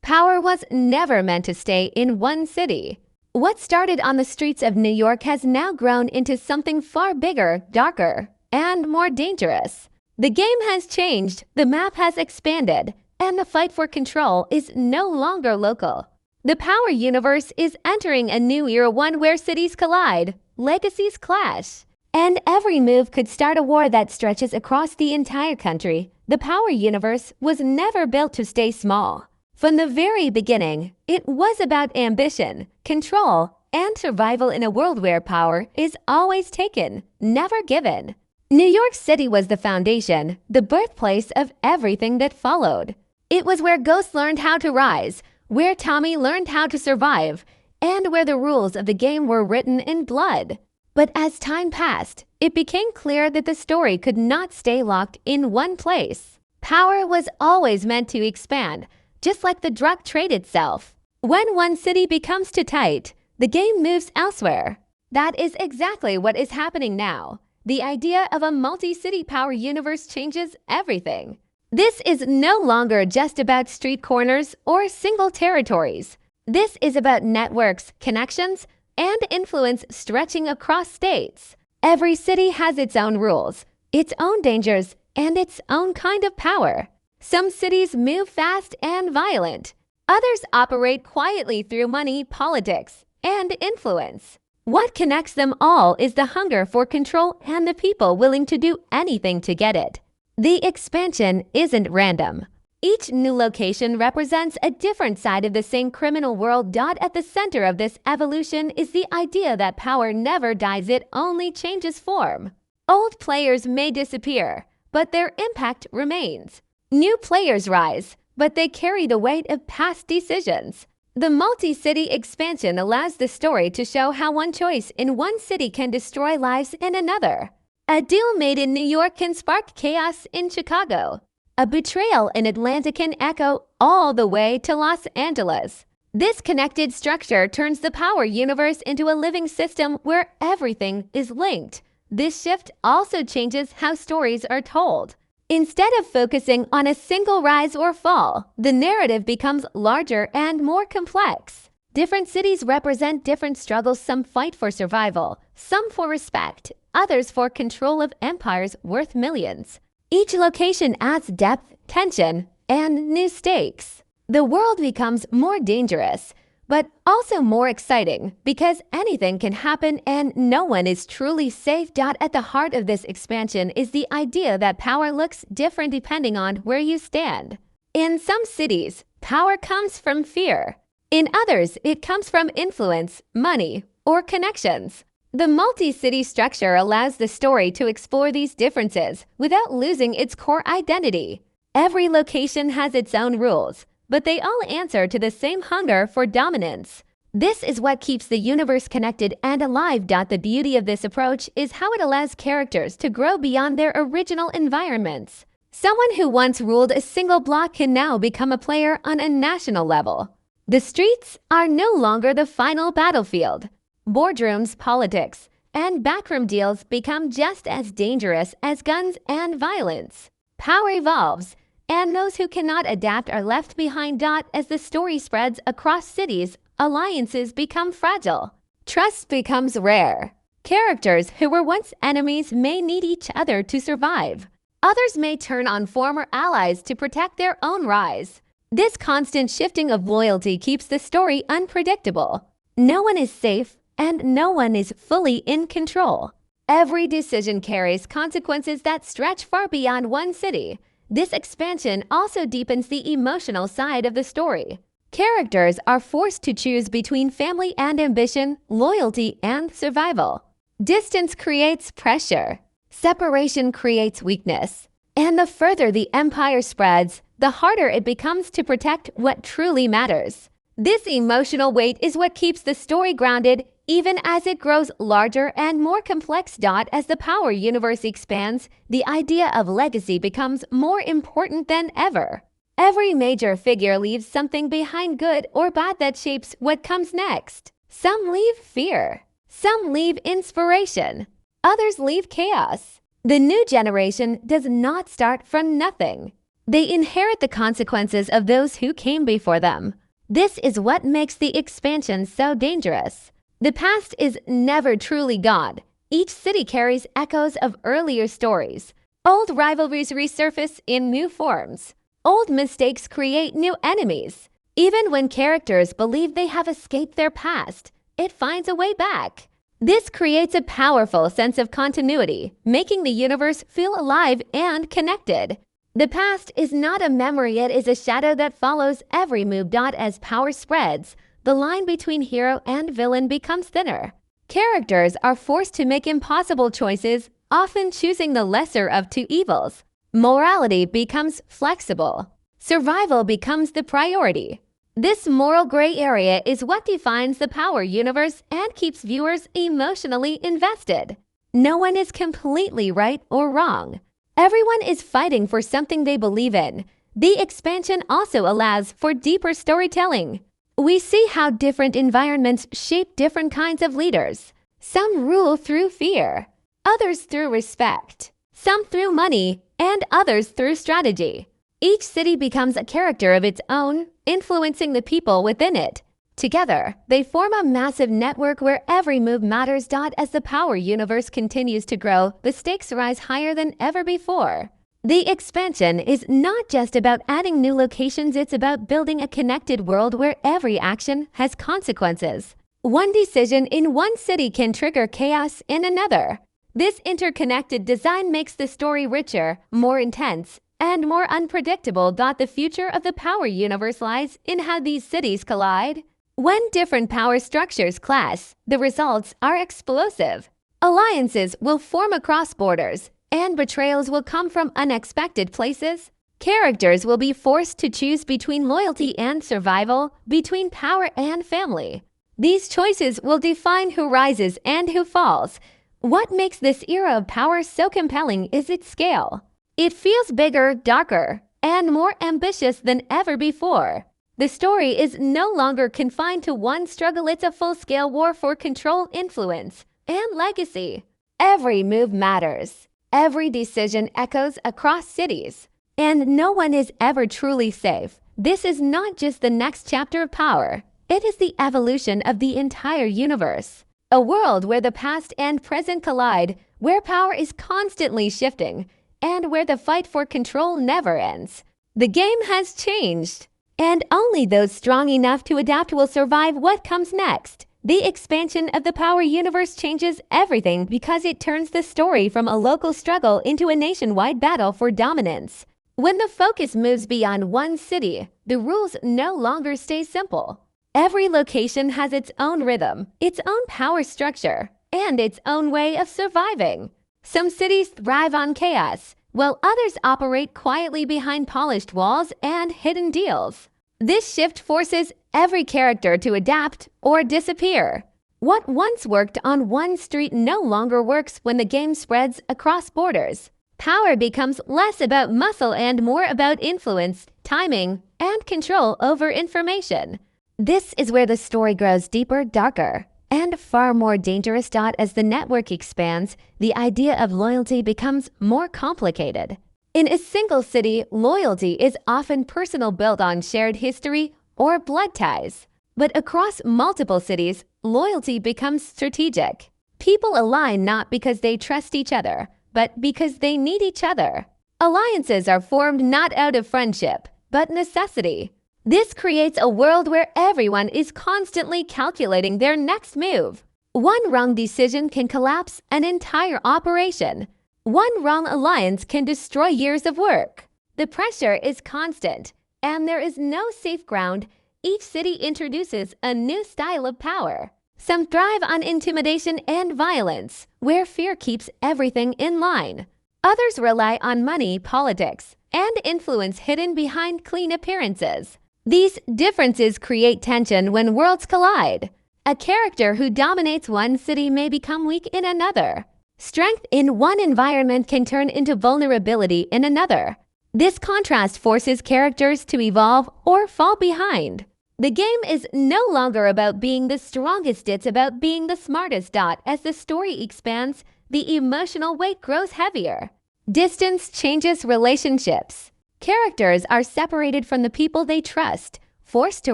Power was never meant to stay in one city. What started on the streets of New York has now grown into something far bigger, darker, and more dangerous. The game has changed, the map has expanded, and the fight for control is no longer local. The Power universe is entering a new era, one where cities collide, legacies clash, and every move could start a war that stretches across the entire country. The Power universe was never built to stay small. From the very beginning, it was about ambition, control, and survival in a world where power is always taken, never given. New York City was the foundation, the birthplace of everything that followed. It was where ghosts learned how to rise, where Tommy learned how to survive, and where the rules of the game were written in blood. But as time passed, it became clear that the story could not stay locked in one place. Power was always meant to expand, just like the drug trade itself. When one city becomes too tight, the game moves elsewhere. That is exactly what is happening now. The idea of a multi-city power universe changes everything. This is no longer just about street corners or single territories. This is about networks, connections, and influence stretching across states. Every city has its own rules, its own dangers, and its own kind of power. Some cities move fast and violent. Others operate quietly through money, politics, and influence. What connects them all is the hunger for control and the people willing to do anything to get it. The expansion isn't random. Each new location represents a different side of the same criminal world. At the center of this evolution is the idea that power never dies, it only changes form. Old players may disappear, but their impact remains. New players rise, but they carry the weight of past decisions. The multi-city expansion allows the story to show how one choice in one city can destroy lives in another. A deal made in New York can spark chaos in Chicago. A betrayal in Atlanta can echo all the way to Los Angeles. This connected structure turns the Power universe into a living system where everything is linked. This shift also changes how stories are told. Instead of focusing on a single rise or fall, the narrative becomes larger and more complex. Different cities represent different struggles. Some fight for survival, some for respect, others for control of empires worth millions. Each location adds depth, tension, and new stakes. The world becomes more dangerous, but also more exciting because anything can happen and no one is truly safe. At the heart of this expansion is the idea that power looks different depending on where you stand. In some cities, power comes from fear. In others, it comes from influence, money, or connections. The multi-city structure allows the story to explore these differences without losing its core identity. Every location has its own rules, but they all answer to the same hunger for dominance. This is what keeps the universe connected and alive. The beauty of this approach is how it allows characters to grow beyond their original environments. Someone who once ruled a single block can now become a player on a national level. The streets are no longer the final battlefield. Boardrooms, politics, and backroom deals become just as dangerous as guns and violence. Power evolves, and those who cannot adapt are left behind. As the story spreads across cities, alliances become fragile. Trust becomes rare. Characters who were once enemies may need each other to survive. Others may turn on former allies to protect their own rise. This constant shifting of loyalty keeps the story unpredictable. No one is safe, and no one is fully in control. Every decision carries consequences that stretch far beyond one city. This expansion also deepens the emotional side of the story. Characters are forced to choose between family and ambition, loyalty and survival. Distance creates pressure. Separation creates weakness. And the further the empire spreads, the harder it becomes to protect what truly matters. This emotional weight is what keeps the story grounded, even as it grows larger and more complex. As the Power universe expands, the idea of legacy becomes more important than ever. Every major figure leaves something behind, good or bad, that shapes what comes next. Some leave fear. Some leave inspiration. Others leave chaos. The new generation does not start from nothing. They inherit the consequences of those who came before them. This is what makes the expansion so dangerous. The past is never truly gone. Each city carries echoes of earlier stories. Old rivalries resurface in new forms. Old mistakes create new enemies. Even when characters believe they have escaped their past, it finds a way back. This creates a powerful sense of continuity, making the universe feel alive and connected. The past is not a memory, it is a shadow that follows every move. As power spreads, the line between hero and villain becomes thinner. Characters are forced to make impossible choices, often choosing the lesser of two evils. Morality becomes flexible. Survival becomes the priority. This moral gray area is what defines the power universe and keeps viewers emotionally invested. No one is completely right or wrong. Everyone is fighting for something they believe in. The expansion also allows for deeper storytelling. We see how different environments shape different kinds of leaders. Some rule through fear, others through respect, some through money, and others through strategy. Each city becomes a character of its own, influencing the people within it. Together, they form a massive network where every move matters. As the power universe continues to grow, the stakes rise higher than ever before. The expansion is not just about adding new locations, it's about building a connected world where every action has consequences. One decision in one city can trigger chaos in another. This interconnected design makes the story richer, more intense, and more unpredictable. The future of the power universe lies in how these cities collide. When different power structures clash, the results are explosive. Alliances will form across borders, and betrayals will come from unexpected places. Characters will be forced to choose between loyalty and survival, between power and family. These choices will define who rises and who falls. What makes this era of power so compelling is its scale. It feels bigger, darker, and more ambitious than ever before. The story is no longer confined to one struggle, it's a full-scale war for control, influence, and legacy. Every move matters. Every decision echoes across cities. And no one is ever truly safe. This is not just the next chapter of power. It is the evolution of the entire universe. A world where the past and present collide, where power is constantly shifting, and where the fight for control never ends. The game has changed, and only those strong enough to adapt will survive what comes next. The expansion of the power universe changes everything because it turns the story from a local struggle into a nationwide battle for dominance. When the focus moves beyond one city, the rules no longer stay simple. Every location has its own rhythm, its own power structure, and its own way of surviving. Some cities thrive on chaos, while others operate quietly behind polished walls and hidden deals. This shift forces every character to adapt or disappear. What once worked on one street no longer works when the game spreads across borders. Power becomes less about muscle and more about influence, timing, and control over information. This is where the story grows deeper, darker, and far more dangerous. As the network expands, the idea of loyalty becomes more complicated. In a single city, loyalty is often personal, built on shared history or blood ties. But across multiple cities, loyalty becomes strategic. People align not because they trust each other, but because they need each other. Alliances are formed not out of friendship, but necessity. This creates a world where everyone is constantly calculating their next move. One wrong decision can collapse an entire operation. One wrong alliance can destroy years of work. The pressure is constant, and there is no safe ground. Each city introduces a new style of power. Some thrive on intimidation and violence, where fear keeps everything in line. Others rely on money, politics, and influence hidden behind clean appearances. These differences create tension when worlds collide. A character who dominates one city may become weak in another. Strength in one environment can turn into vulnerability in another. This contrast forces characters to evolve or fall behind. The game is no longer about being the strongest, it's about being the smartest. As the story expands, the emotional weight grows heavier. Distance changes relationships. Characters are separated from the people they trust, forced to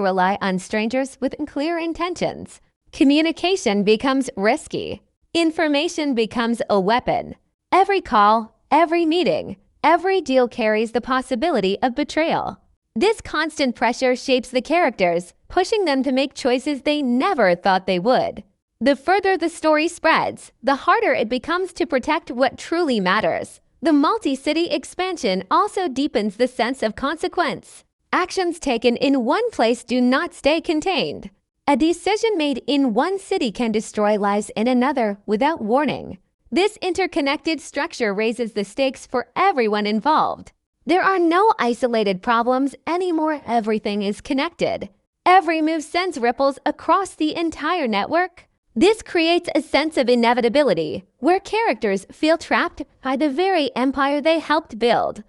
rely on strangers with clear intentions. Communication becomes risky. Information becomes a weapon. Every call, every meeting, every deal carries the possibility of betrayal. This constant pressure shapes the characters, pushing them to make choices they never thought they would. The further the story spreads, the harder it becomes to protect what truly matters. The multi-city expansion also deepens the sense of consequence. Actions taken in one place do not stay contained. A decision made in one city can destroy lives in another without warning. This interconnected structure raises the stakes for everyone involved. There are no isolated problems anymore. Everything is connected. Every move sends ripples across the entire network. This creates a sense of inevitability, where characters feel trapped by the very empire they helped build.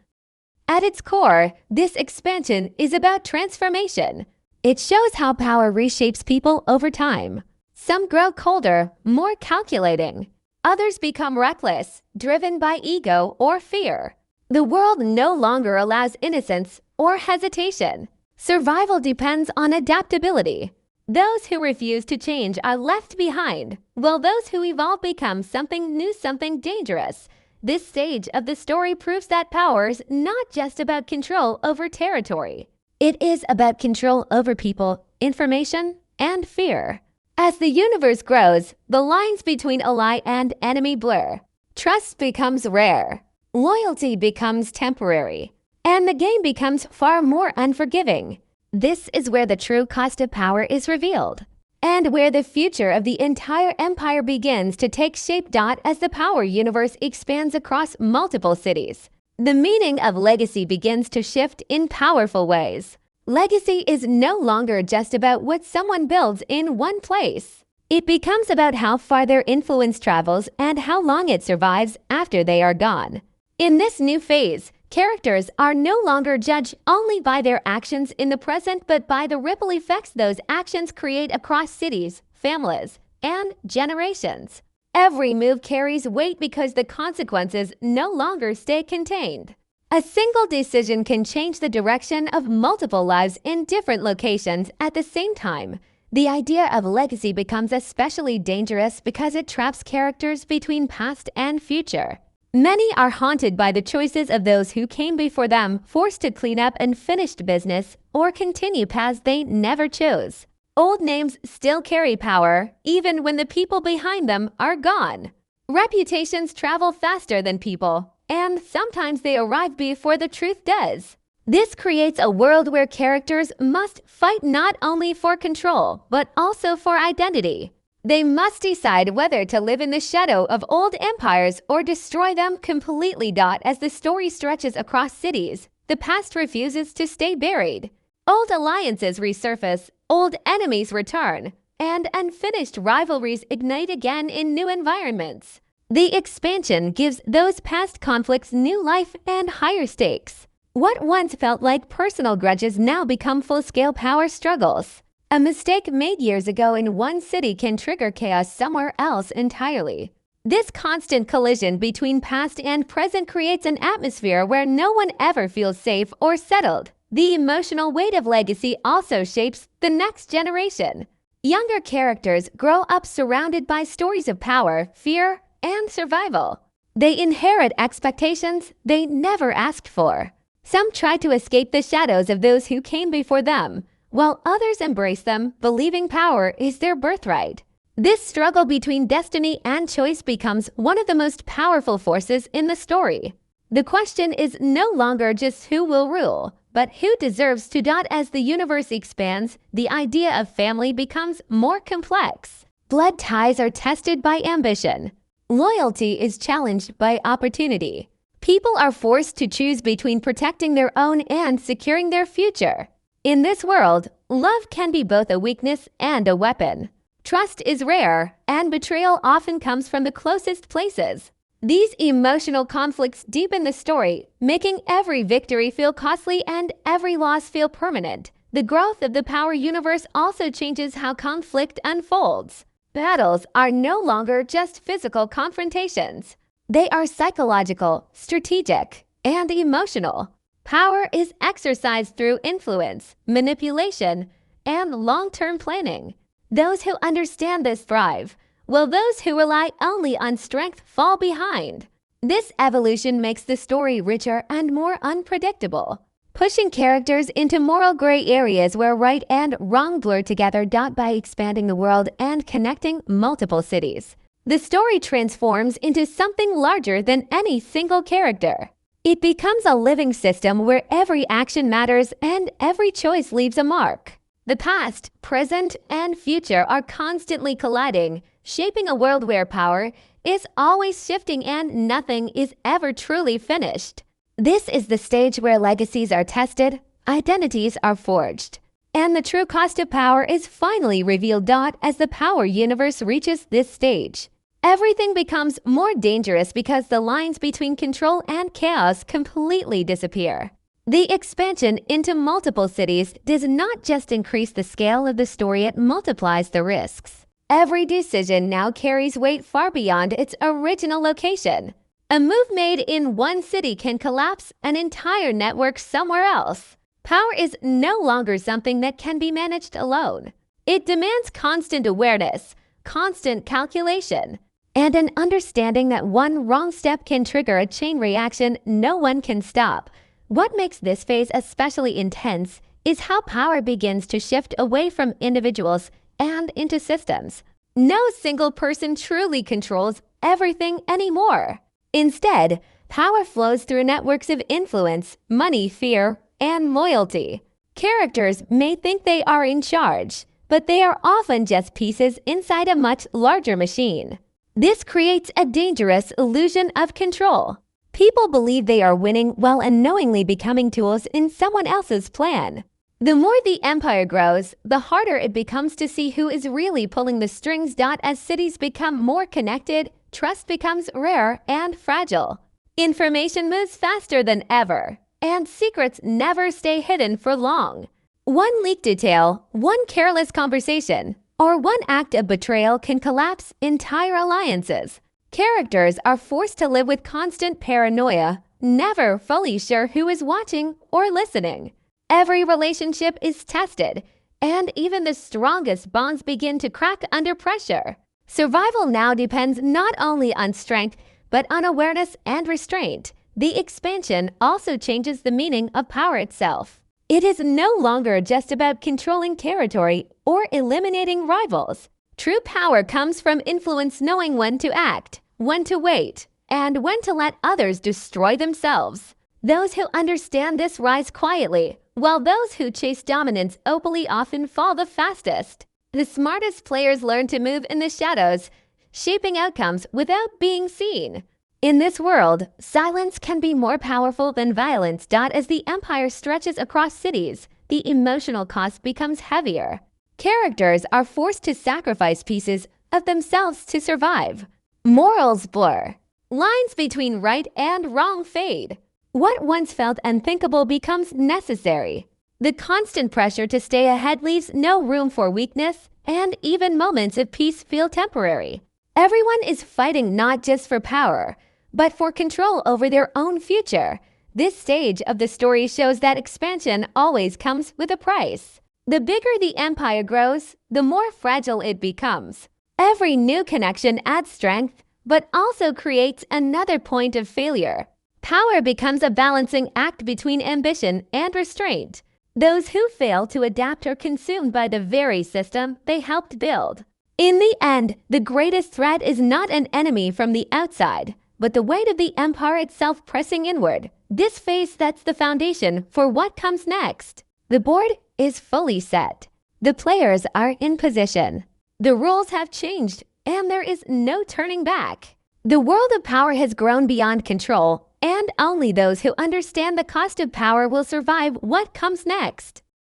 At its core, this expansion is about transformation. It shows how power reshapes people over time. Some grow colder, more calculating. Others become reckless, driven by ego or fear. The world no longer allows innocence or hesitation. Survival depends on adaptability. Those who refuse to change are left behind, while those who evolve become something new, something dangerous. This stage of the story proves that power is not just about control over territory. It is about control over people, information, and fear. As the universe grows, the lines between ally and enemy blur. Trust becomes rare. Loyalty becomes temporary. And the game becomes far more unforgiving. This is where the true cost of power is revealed, and where the future of the entire empire begins to take shape. As the power universe expands across multiple cities, the meaning of legacy begins to shift in powerful ways. Legacy is no longer just about what someone builds in one place. It becomes about how far their influence travels and how long it survives after they are gone. In this new phase, characters are no longer judged only by their actions in the present, but by the ripple effects those actions create across cities, families, and generations. Every move carries weight because the consequences no longer stay contained. A single decision can change the direction of multiple lives in different locations at the same time. The idea of legacy becomes especially dangerous because it traps characters between past and future. Many are haunted by the choices of those who came before them, forced to clean up unfinished business or continue paths they never chose. Old names still carry power, even when the people behind them are gone. Reputations travel faster than people, and sometimes they arrive before the truth does. This creates a world where characters must fight not only for control, but also for identity. They must decide whether to live in the shadow of old empires or destroy them completely. As the story stretches across cities, the past refuses to stay buried. Old alliances resurface, old enemies return, and unfinished rivalries ignite again in new environments. The expansion gives those past conflicts new life and higher stakes. What once felt like personal grudges now become full-scale power struggles. A mistake made years ago in one city can trigger chaos somewhere else entirely. This constant collision between past and present creates an atmosphere where no one ever feels safe or settled. The emotional weight of legacy also shapes the next generation. Younger characters grow up surrounded by stories of power, fear, and survival. They inherit expectations they never asked for. Some try to escape the shadows of those who came before them, while others embrace them, believing power is their birthright. This struggle between destiny and choice becomes one of the most powerful forces in the story. The question is no longer just who will rule, but who deserves to. As the universe expands, the idea of family becomes more complex. Blood ties are tested by ambition. Loyalty is challenged by opportunity. People are forced to choose between protecting their own and securing their future. In this world, love can be both a weakness and a weapon. Trust is rare, and betrayal often comes from the closest places. These emotional conflicts deepen the story, making every victory feel costly and every loss feel permanent. The growth of the power universe also changes how conflict unfolds. Battles are no longer just physical confrontations. They are psychological, strategic, and emotional. Power is exercised through influence, manipulation, and long-term planning. Those who understand this thrive, while those who rely only on strength fall behind. This evolution makes the story richer and more unpredictable, pushing characters into moral gray areas where right and wrong blur together. By expanding the world and connecting multiple cities, the story transforms into something larger than any single character. It becomes a living system where every action matters and every choice leaves a mark. The past, present, and future are constantly colliding, shaping a world where power is always shifting and nothing is ever truly finished. This is the stage where legacies are tested, identities are forged, and the true cost of power is finally revealed. As the power universe reaches this stage, everything becomes more dangerous because the lines between control and chaos completely disappear. The expansion into multiple cities does not just increase the scale of the story, it multiplies the risks. Every decision now carries weight far beyond its original location. A move made in one city can collapse an entire network somewhere else. Power is no longer something that can be managed alone. It demands constant awareness, constant calculation, and an understanding that one wrong step can trigger a chain reaction no one can stop. What makes this phase especially intense is how power begins to shift away from individuals and into systems. No single person truly controls everything anymore. Instead, power flows through networks of influence, money, fear, and loyalty. Characters may think they are in charge, but they are often just pieces inside a much larger machine. This creates a dangerous illusion of control. People believe they are winning while unknowingly becoming tools in someone else's plan. The more the empire grows, the harder it becomes to see who is really pulling the strings. As cities become more connected, trust becomes rare and fragile. Information moves faster than ever, and secrets never stay hidden for long. One leaked detail, one careless conversation, or one act of betrayal can collapse entire alliances. Characters are forced to live with constant paranoia, never fully sure who is watching or listening. Every relationship is tested, and even the strongest bonds begin to crack under pressure. Survival now depends not only on strength, but on awareness and restraint. The expansion also changes the meaning of power itself. It is no longer just about controlling territory or eliminating rivals. True power comes from influence, knowing when to act, when to wait, and when to let others destroy themselves. Those who understand this rise quietly, while those who chase dominance openly often fall the fastest. The smartest players learn to move in the shadows, shaping outcomes without being seen. In this world, silence can be more powerful than violence. As the empire stretches across cities, the emotional cost becomes heavier. Characters are forced to sacrifice pieces of themselves to survive. Morals blur. Lines between right and wrong fade. What once felt unthinkable becomes necessary. The constant pressure to stay ahead leaves no room for weakness, and even moments of peace feel temporary. Everyone is fighting not just for power, but for control over their own future. This stage of the story shows that expansion always comes with a price. The bigger the empire grows, the more fragile it becomes. Every new connection adds strength, but also creates another point of failure. Power becomes a balancing act between ambition and restraint. Those who fail to adapt are consumed by the very system they helped build. In the end, the greatest threat is not an enemy from the outside, but the weight of the empire itself pressing inward. This phase sets the foundation for what comes next. The board is fully set. The players are in position. The rules have changed, and there is no turning back. The world of power has grown beyond control, and only those who understand the cost of power will survive what comes next.